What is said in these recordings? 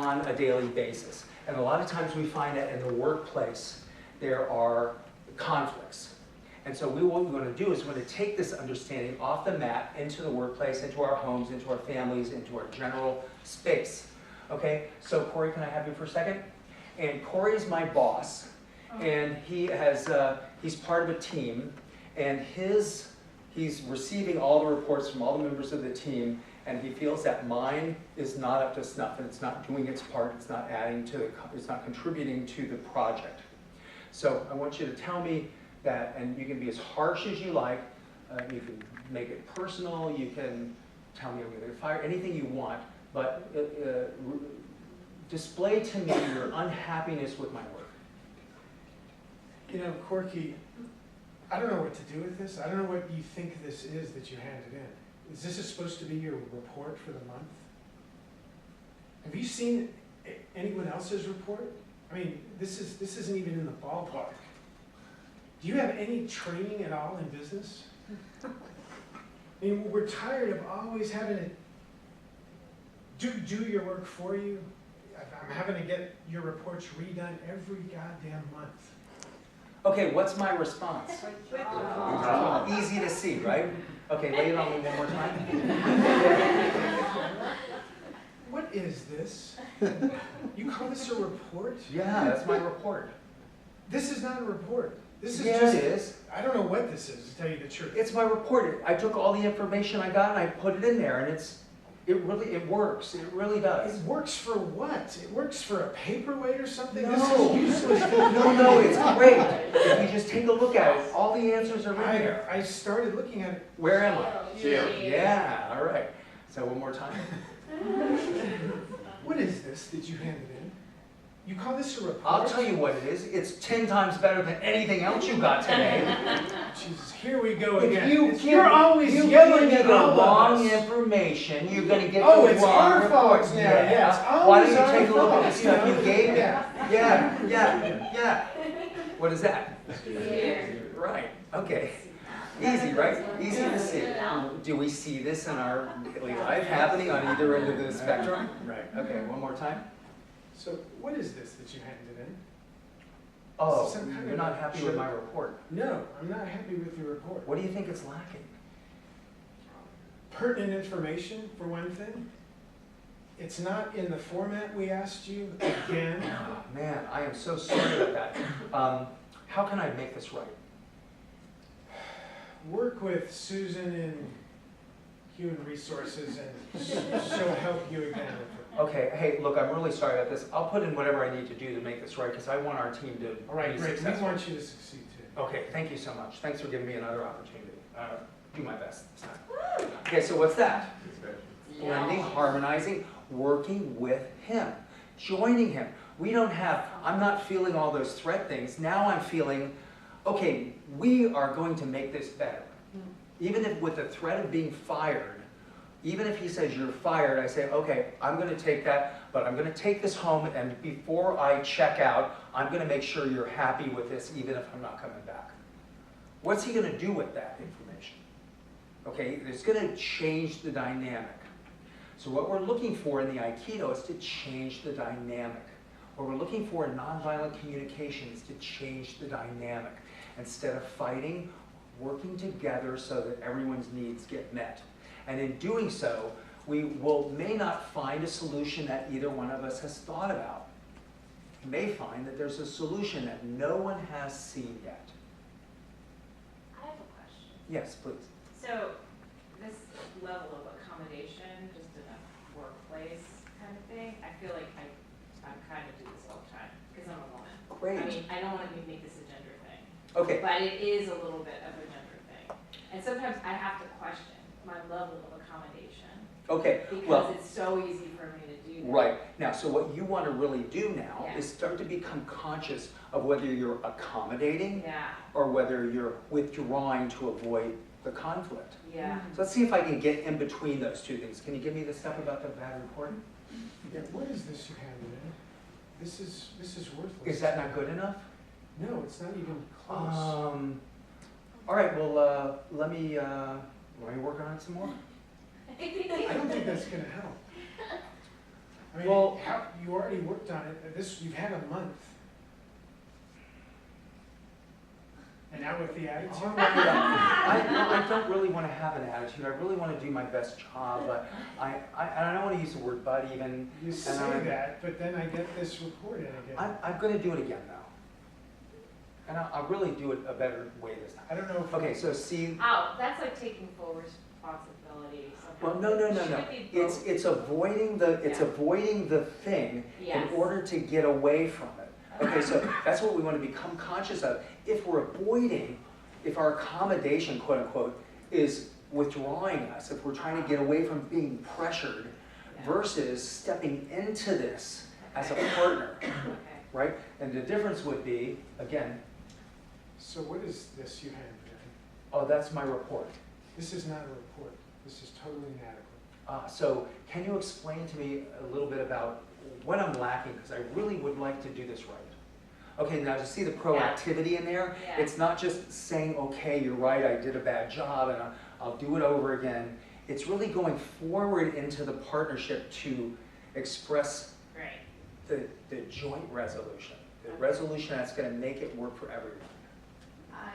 on a daily basis. And a lot of times we find that in the workplace, there are conflicts. And so what we're going to do is we're going to take this understanding off the mat into the workplace, into our homes, into our families, into our general space. Okay, so Corey, can I have you for a second? And Corey is my boss, and he's part of a team, and he's receiving all the reports from all the members of the team, and he feels that mine is not up to snuff, and it's not doing its part, it's not it's not contributing to the project. So I want you to tell me that, and you can be as harsh as you like, you can make it personal, you can tell me I'm going to get fired, anything you want, but display to me your unhappiness with my work. You know, Corky, I don't know what to do with this. I don't know what you think this is that you handed in. Is this supposed to be your report for the month? Have you seen anyone else's report? I mean, this isn't even in the ballpark. Do you have any training at all in business? I mean, we're tired of always having to do your work for you. I'm having to get your reports redone every goddamn month. Okay, what's my response? Easy to see, right? Okay, lay it on me one more time. What is this? You call this a report? Yeah, that's my report. This is not a report. This is it is. I don't know what this is, to tell you the truth. It's my report. I took all the information I got and I put it in there, and it works. It really does. It works for what? It works for a paperweight or something? No. This is useless. No, it's great. If you just take a look at it, all the answers are in there. I started looking at it. Where am I? Here. Yeah, all right. So one more time. What is this that you handed in? You call this a report? I'll tell you what it is. It's 10 times better than anything else you got today. Jesus, here we go again. You're always you yelling give at me the all of wrong us. information. You're going to get Oh, the it's wrong our report. faults now. Yeah, it's Why don't always you our take a look at the faults stuff now. you gave me? Yeah. Yeah. What is that? Right. Okay. Easy, right? Easy to see. Do we see this in our daily life happening on either end of the spectrum? Right. Okay, one more time. So what is this that you handed in? Oh, Some kind you're of not happy with my report. No, I'm not happy with your report. What do you think it's lacking? Pertinent information, for one thing. It's not in the format we asked you, again. Oh, man, I am so sorry about that. How can I make this right? Work with Susan in Human Resources and she'll help you again with it. Okay, hey, look, I'm really sorry about this. I'll put in whatever I need to do to make this right, because I want our team to All right, be great. We successful. want you to succeed too. Okay, thank you so much. Thanks for giving me another opportunity. Do my best this time. Okay, so what's that? Blending, harmonizing, working with him, joining him. I'm not feeling all those threat things. Now I'm feeling, okay, we are going to make this better. Even if with the threat of being fired, even if he says you're fired, I say, okay, I'm going to take that, but I'm going to take this home, and before I check out, I'm going to make sure you're happy with this, even if I'm not coming back. What's he going to do with that information? Okay, it's going to change the dynamic. So what we're looking for in the Aikido is to change the dynamic. What we're looking for in nonviolent communication is to change the dynamic. Instead of fighting, working together so that everyone's needs get met. And in doing so, we may not find a solution that either one of us has thought about. We may find that there's a solution that no one has seen yet. I have a question. Yes, please. So this level of accommodation, just in a workplace kind of thing, I feel like I kind of do this all the time because I'm a woman. Great. I mean, I don't want to make this a gender thing. Okay. But it is a little bit of a gender thing. And sometimes I have to question my level of accommodation. Okay. Because it's so easy for me to do that. Right. Now, so what you want to really do now Yeah. is start to become conscious of whether you're accommodating Yeah. or whether you're withdrawing to avoid the conflict. Yeah. So let's see if I can get in between those two things. Can you give me the stuff about the bad report? Yeah, what is this you handed in? This is worthless. Is that not good enough? No, it's not even close. All right, well, let me work on it some more. I don't think that's going to help. I mean, Well- you already worked on it, you've had a month. And now with the attitude? I don't really want to have an attitude. I really want to do my best job, but I don't want to use the word "but" even. You say that, but then I get this report in again. I'm going to do it again now, and I'll really do it a better way this time. I don't know if. Okay, so see. Oh, that's like taking full responsibility somehow. Well, no. Should it be both? It's avoiding the thing Yes. in order to get away from it. Okay, so that's what we want to become conscious of. If we're avoiding, if our accommodation, quote unquote, is withdrawing us, if we're trying to get away from being pressured versus stepping into this as a partner, Okay. right? And the difference would be, again, So what is this you handed in? oh, that's my report. This is not a report. This is totally inadequate. So can you explain to me a little bit about what I'm lacking? Because I really would like to do this right. Okay, now to see the proactivity in there, Yeah. it's not just saying, okay, you're right, I did a bad job and I'll do it over again. It's really going forward into the partnership to express Right. the joint resolution, the resolution that's going to make it work for everyone.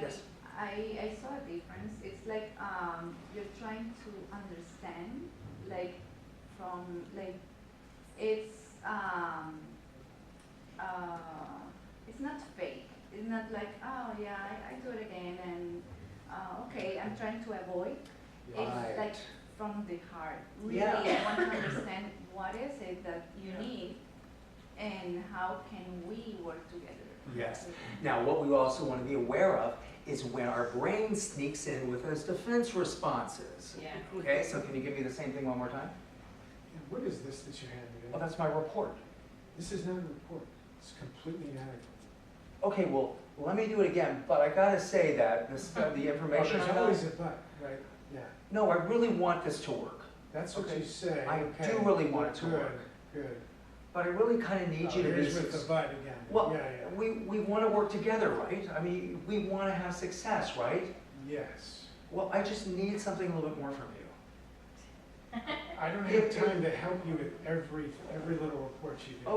Yes. I saw a difference. It's like you're trying to understand, like from like it's not fake. It's not like, oh yeah, I do it again and okay, I'm trying to avoid. Right. It's like from the heart. Really, Yeah. I want to understand what is it that you need and how can we work together. Yes. Now, what we also want to be aware of is when our brain sneaks in with those defense responses. Yeah. Okay, so can you give me the same thing one more time? And what is this that you handed in? Well, that's my report. This is not a report. It's completely inadequate. Okay, well, let me do it again, but I gotta say that this, the Well, information I there's got, always a but, right? Yeah. no, I really want this to work. That's what Okay. you say. I Okay. do really want it to Good, work. Good. But I really kind of need you to be. Here's with the but again. Well, Yeah. we want to work together, right? I mean, we want to have success, right? Yes. Well, I just need something a little bit more from you. I don't have time to help you with every little report you do.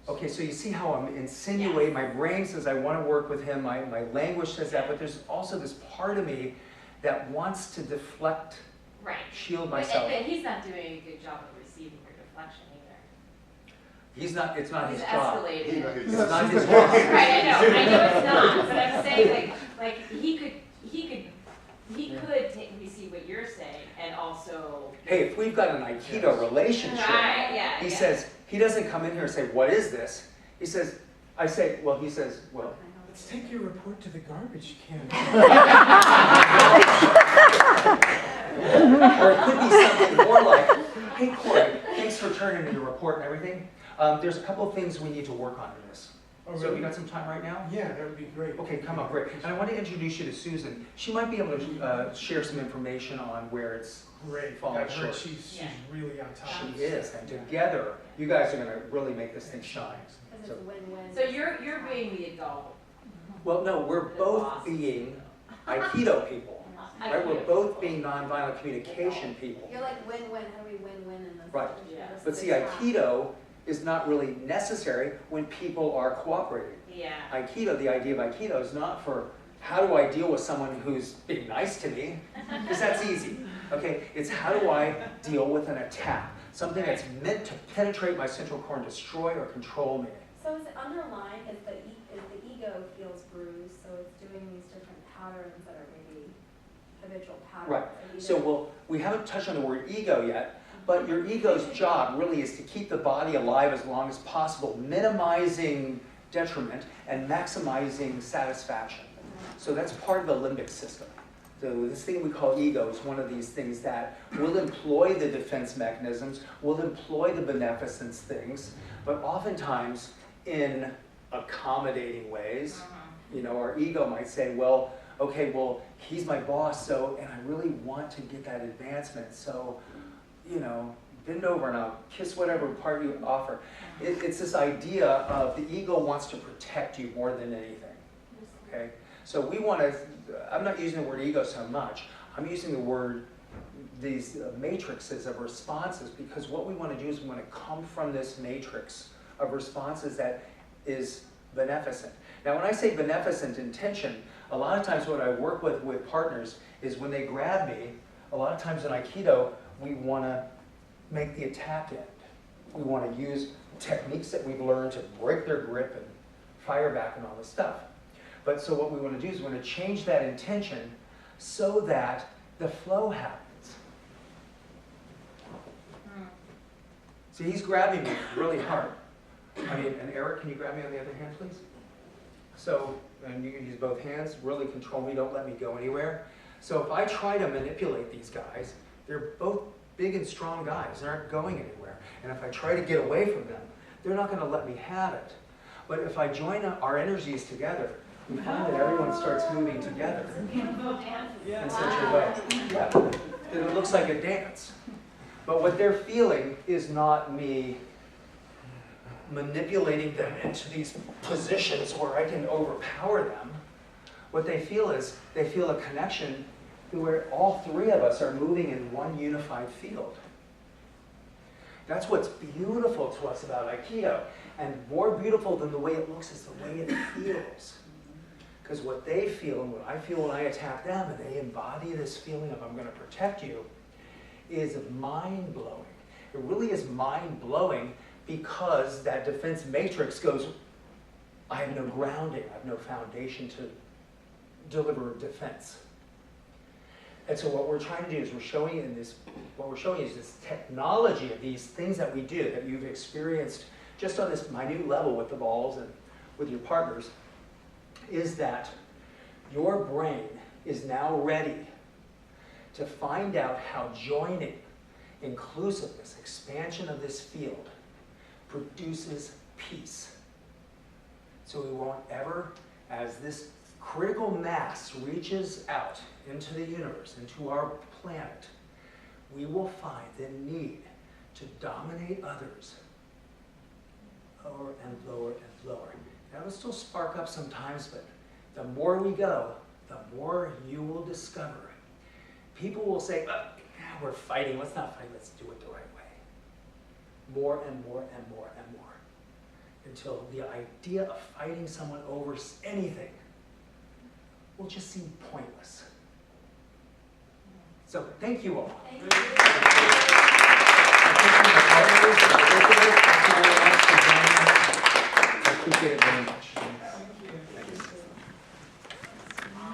Okay, so you see how I'm insinuating, my brain says I want to work with him, my language says that, but there's also this part of me that wants to deflect, Right. shield But myself. he's not doing a good job of receiving your deflection either. It's not He's his job. escalating. It's not his job. Right, I know it's not, but I'm saying like he could receive what you're saying and also. Hey, if we've got an Aikido relationship, Right, yeah. he says, he doesn't come in here and say, what is this? He says, he says, well, Let's take your report to the garbage can. or it could be something more like, hey Corey, thanks for turning in your report and everything. There's a couple of things we need to work on in this. Oh, So really? you got some time right now? Yeah, that would be great. Okay, come up, great. And I want to introduce you to Susan. She might be able to share some information on where it's Great. falling I've heard short. she's Yeah. really on top of She it. is, and together, you guys are going to really make this thing shine. Because So- it's win-win. So you're being the adult. Well, no, we're The both boss. being Aikido people, right? We're both being nonviolent communication people. You're like win-win, how do we win-win in this? Right. Yeah. This But is see, the top. Aikido is not really necessary when people are cooperating. Yeah. Aikido, the idea of Aikido is not for how do I deal with someone who's being nice to me, because that's easy. Okay, it's how do I deal with an attack, something that's meant to penetrate my central core and destroy or control me. So is it underlying, is the ego feels bruised, so it's doing these different patterns that are maybe habitual patterns? Right. So we haven't touched on the word ego yet, but your ego's job really is to keep the body alive as long as possible, minimizing detriment and maximizing satisfaction. So that's part of the limbic system. So this thing we call ego is one of these things that will employ the defense mechanisms, will employ the beneficence things, but oftentimes in accommodating ways. You know, our ego might say, well, okay, well, he's my boss, so, and I really want to get that advancement, so, you know, bend over and I'll kiss whatever part you offer. It's this idea of the ego wants to protect you more than anything, okay? So we want to, I'm not using the word ego so much, I'm using the word matrices of responses, because what we want to do is we want to come from this matrix of responses that is beneficent. Now, when I say beneficent intention, a lot of times what I work with partners is when they grab me, a lot of times in Aikido, we want to make the attack end. We want to use techniques that we've learned to break their grip and fire back and all this stuff. But so what we want to do is we want to change that intention so that the flow happens. See, he's grabbing me really hard. I mean, and Eric, can you grab me on the other hand, please? So, and you can use both hands, really control me, don't let me go anywhere. So if I try to manipulate these guys, they're both big and strong guys, they aren't going anywhere. And if I try to get away from them, they're not going to let me have it. But if I join our energies together, we find that everyone starts moving together in such a way. Yeah, that it looks like a dance. But what they're feeling is not me manipulating them into these positions where I can overpower them. What they feel is, they feel a connection where all three of us are moving in one unified field. That's what's beautiful to us about Aikido. And more beautiful than the way it looks is the way it feels. Because what they feel and what I feel when I attack them, and they embody this feeling of I'm going to protect you, is mind-blowing. It really is mind-blowing because that defense matrix goes, I have no grounding, I have no foundation to deliver defense. And so what we're trying to do is what we're showing you is this technology of these things that we do that you've experienced just on this minute level with the balls and with your partners, is that your brain is now ready to find out how joining, inclusiveness, expansion of this field produces peace. So we won't ever, as this critical mass reaches out into the universe, into our planet, we will find the need to dominate others lower and lower and lower. That will still spark up sometimes, but the more we go, the more you will discover. People will say, oh, we're fighting, let's not fight, let's do it the right way. More and more and more and more. Until the idea of fighting someone over anything will just seem pointless. So, thank you all. Thank you. Thank you very much for joining us. I appreciate it very much.